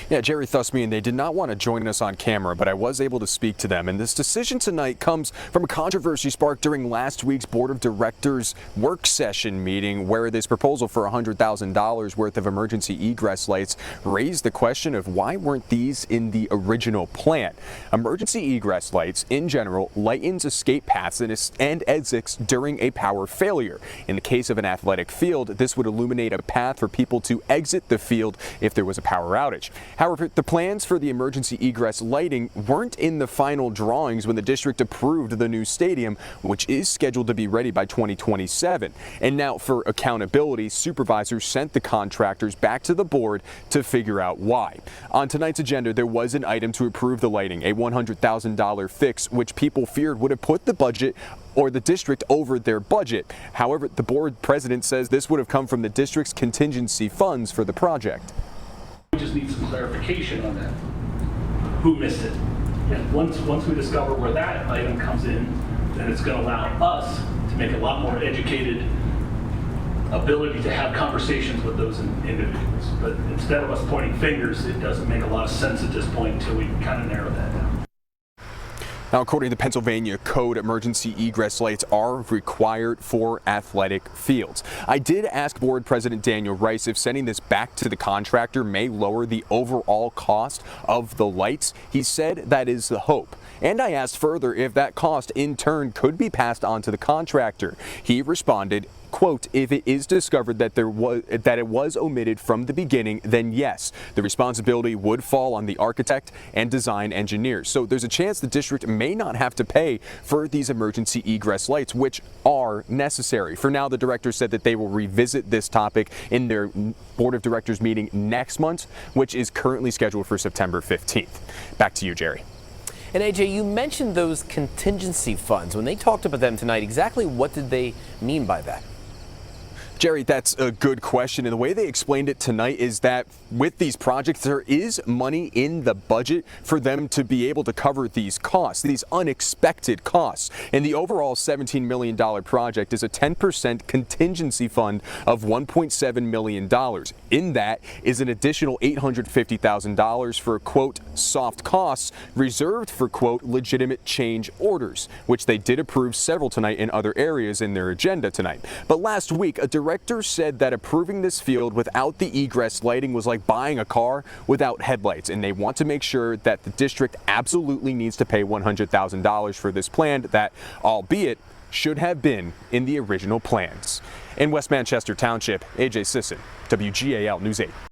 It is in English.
Yeah, Jerry Thusmean, they did not want to join us on camera, but I was able to speak to them. And this decision tonight comes from a controversy sparked during last week's Board of Directors work session meeting, where this proposal for $100,000 worth of emergency egress lights raised the question of why weren't these in the original plan. Emergency egress lights, in general, lightens escape paths and exits during a power failure. In the case of an athletic field, this would illuminate a path for people to exit the field if there was a power outage. However, the plans for the emergency egress lighting weren't in the final drawings when the district approved the new stadium, which is scheduled to be ready by 2027. And now, for accountability, supervisors sent the contractors back to the board to figure out why. On tonight's agenda, there was an item to approve the lighting, a $100,000 fix, which people feared would have put the budget or the district over their budget. However, the board president says this would have come from the district's contingency funds for the project. We just need some clarification on that. Who missed it? And once we discover where that item comes in, then it's going to allow us to make a lot more educated ability to have conversations with those individuals. But instead of us pointing fingers, it doesn't make a lot of sense at this point until we kind of narrow that down. Now, according to Pennsylvania code, emergency egress lights are required for athletic fields. I did ask Board President Daniel Rice if sending this back to the contractor may lower the overall cost of the lights. He said that is the hope. And I asked further if that cost in turn could be passed on to the contractor. He responded, quote, "If it is discovered that it was omitted from the beginning, then yes, the responsibility would fall on the architect and design engineers." So there's a chance the district may not have to pay for these emergency egress lights, which are necessary. For now, the director said that they will revisit this topic in their Board of Directors meeting next month, which is currently scheduled for September 15th. Back to you, Jerry. And AJ, you mentioned those contingency funds. When they talked about them tonight, exactly what did they mean by that? Jerry, that's a good question. And the way they explained it tonight is that with these projects, there is money in the budget for them to be able to cover these costs, these unexpected costs. And the overall $17 million project is a 10% contingency fund of $1.7 million. In that is an additional $850,000 for, quote, soft costs reserved for, quote, legitimate change orders, which they did approve several tonight in other areas in their agenda tonight. But last week, a director said that approving this field without the egress lighting was like buying a car without headlights, and they want to make sure that the district absolutely needs to pay $100,000 for this plan that, albeit, should have been in the original plans. In West Manchester Township, AJ Sisson, WGAL News 8.